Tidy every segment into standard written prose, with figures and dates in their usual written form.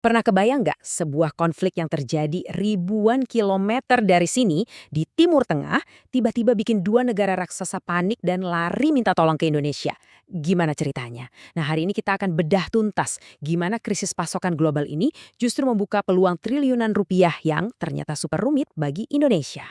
Pernah kebayang nggak sebuah konflik yang terjadi ribuan kilometer dari sini, di Timur Tengah, tiba-tiba bikin dua negara raksasa panik dan lari minta tolong ke Indonesia? Gimana ceritanya? Nah, hari ini kita akan bedah tuntas gimana krisis pasokan global ini justru membuka peluang triliunan rupiah yang ternyata super rumit bagi Indonesia.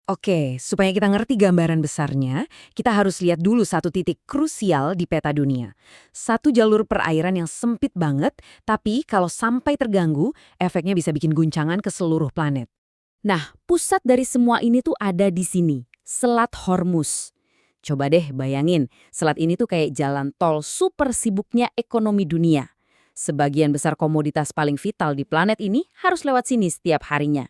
Oke, supaya kita ngerti gambaran besarnya, kita harus lihat dulu satu titik krusial di peta dunia. Satu jalur perairan yang sempit banget, tapi kalau sampai terganggu, efeknya bisa bikin guncangan ke seluruh planet. Nah, pusat dari semua ini tuh ada di sini, Selat Hormuz. Coba deh bayangin, selat ini tuh kayak jalan tol super sibuknya ekonomi dunia. Sebagian besar komoditas paling vital di planet ini harus lewat sini setiap harinya.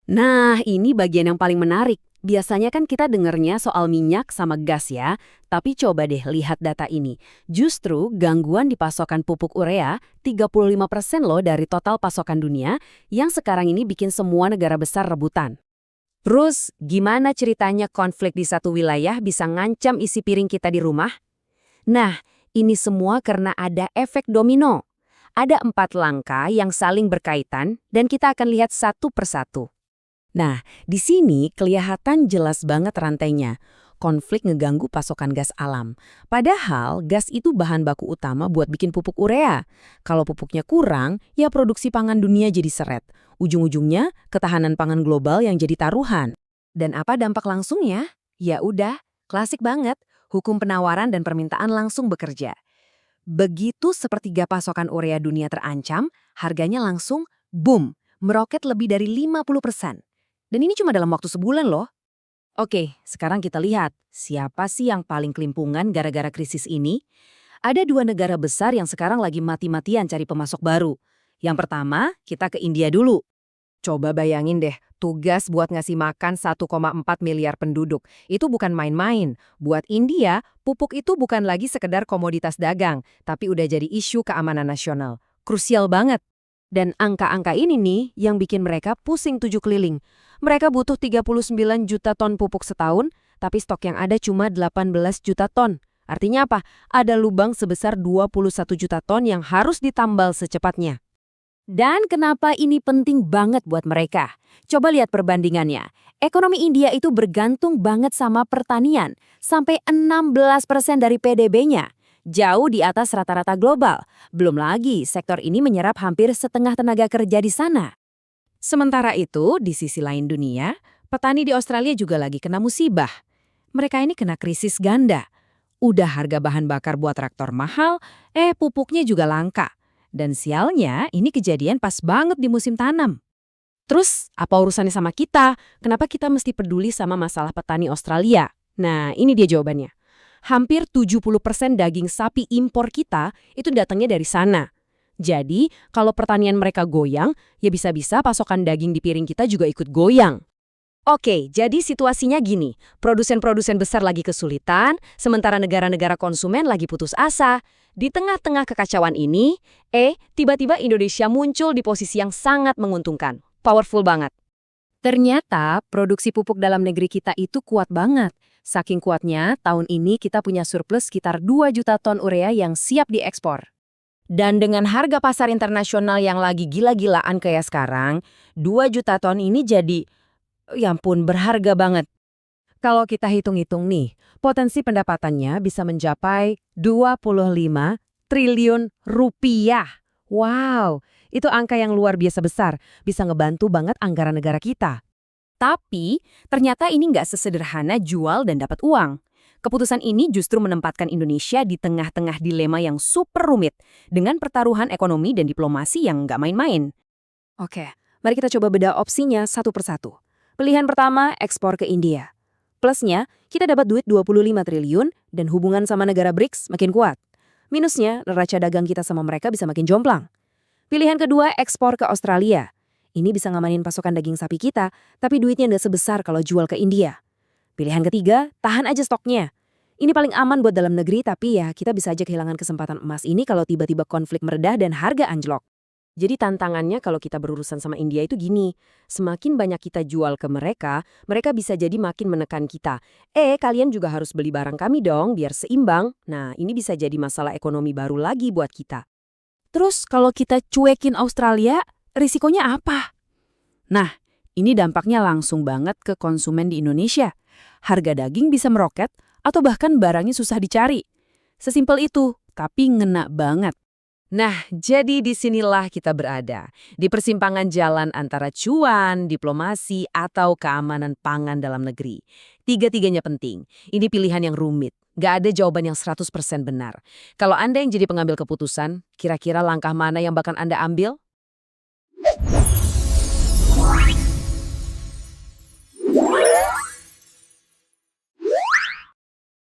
Nah, ini bagian yang paling menarik. Biasanya kan kita dengernya soal minyak sama gas ya, tapi coba deh lihat data ini. Justru gangguan di pasokan pupuk urea 35% loh dari total pasokan dunia yang sekarang ini bikin semua negara besar rebutan. Terus, gimana ceritanya konflik di satu wilayah bisa ngancam isi piring kita di rumah? Nah, ini semua karena ada efek domino. Ada 4 langkah yang saling berkaitan dan kita akan lihat satu persatu. Nah, di sini kelihatan jelas banget rantainya. Konflik ngeganggu pasokan gas alam. Padahal gas itu bahan baku utama buat bikin pupuk urea. Kalau pupuknya kurang, ya produksi pangan dunia jadi seret. Ujung-ujungnya ketahanan pangan global yang jadi taruhan. Dan apa dampak langsungnya? Ya udah, klasik banget. Hukum penawaran dan permintaan langsung bekerja. Begitu sepertiga pasokan urea dunia terancam, harganya langsung boom, meroket lebih dari 50%. Dan ini cuma dalam waktu sebulan loh. Oke, sekarang kita lihat siapa sih yang paling kelimpungan gara-gara krisis ini. Ada dua negara besar yang sekarang lagi mati-matian cari pemasok baru. Yang pertama, kita ke India dulu. Coba bayangin deh, tugas buat ngasih makan 1,4 miliar penduduk. Itu bukan main-main. Buat India, pupuk itu bukan lagi sekedar komoditas dagang, tapi udah jadi isu keamanan nasional. Krusial banget. Dan angka-angka ini nih yang bikin mereka pusing 7 keliling. Mereka butuh 39 juta ton pupuk setahun, tapi stok yang ada cuma 18 juta ton. Artinya apa? Ada lubang sebesar 21 juta ton yang harus ditambal secepatnya. Dan kenapa ini penting banget buat mereka? Coba lihat perbandingannya. Ekonomi India itu bergantung banget sama pertanian, sampai 16% dari PDB-nya. Jauh di atas rata-rata global. Belum lagi, sektor ini menyerap hampir setengah tenaga kerja di sana. Sementara itu, di sisi lain dunia, petani di Australia juga lagi kena musibah. Mereka ini kena krisis ganda. Udah harga bahan bakar buat traktor mahal, pupuknya juga langka. Dan sialnya, ini kejadian pas banget di musim tanam. Terus, apa urusannya sama kita? Kenapa kita mesti peduli sama masalah petani Australia? Nah, ini dia jawabannya. Hampir 70% daging sapi impor kita itu datangnya dari sana. Jadi, kalau pertanian mereka goyang, ya bisa-bisa pasokan daging di piring kita juga ikut goyang. Oke, jadi situasinya gini. Produsen-produsen besar lagi kesulitan, sementara negara-negara konsumen lagi putus asa. Di tengah-tengah kekacauan ini, tiba-tiba Indonesia muncul di posisi yang sangat menguntungkan. Powerful banget. Ternyata produksi pupuk dalam negeri kita itu kuat banget. Saking kuatnya, tahun ini kita punya surplus sekitar 2 juta ton urea yang siap diekspor. Dan dengan harga pasar internasional yang lagi gila-gilaan kayak sekarang, 2 juta ton ini jadi, ya ampun, berharga banget. Kalau kita hitung-hitung nih, potensi pendapatannya bisa mencapai 25 triliun rupiah. Wow, itu angka yang luar biasa besar, bisa ngebantu banget anggaran negara kita. Tapi, ternyata ini nggak sesederhana jual dan dapat uang. Keputusan ini justru menempatkan Indonesia di tengah-tengah dilema yang super rumit, dengan pertaruhan ekonomi dan diplomasi yang nggak main-main. Oke, mari kita coba bedah opsinya satu persatu. Pilihan pertama, ekspor ke India. Plusnya, kita dapat duit 25 triliun dan hubungan sama negara BRICS makin kuat. Minusnya, neraca dagang kita sama mereka bisa makin jomplang. Pilihan kedua, ekspor ke Australia. Ini bisa ngamanin pasokan daging sapi kita, tapi duitnya nggak sebesar kalau jual ke India. Pilihan ketiga, tahan aja stoknya. Ini paling aman buat dalam negeri, tapi ya kita bisa aja kehilangan kesempatan emas ini kalau tiba-tiba konflik meredah dan harga anjlok. Jadi tantangannya kalau kita berurusan sama India itu gini, semakin banyak kita jual ke mereka, mereka bisa jadi makin menekan kita. Kalian juga harus beli barang kami dong, biar seimbang. Nah, ini bisa jadi masalah ekonomi baru lagi buat kita. Terus kalau kita cuekin Australia, risikonya apa? Nah, ini dampaknya langsung banget ke konsumen di Indonesia. Harga daging bisa meroket atau bahkan barangnya susah dicari. Sesimpel itu, tapi ngena banget. Nah, jadi disinilah kita berada, di persimpangan jalan antara cuan, diplomasi, atau keamanan pangan dalam negeri. Tiga-tiganya penting. Ini pilihan yang rumit. Gak ada jawaban yang 100% benar. Kalau Anda yang jadi pengambil keputusan, kira-kira langkah mana yang bakal Anda ambil?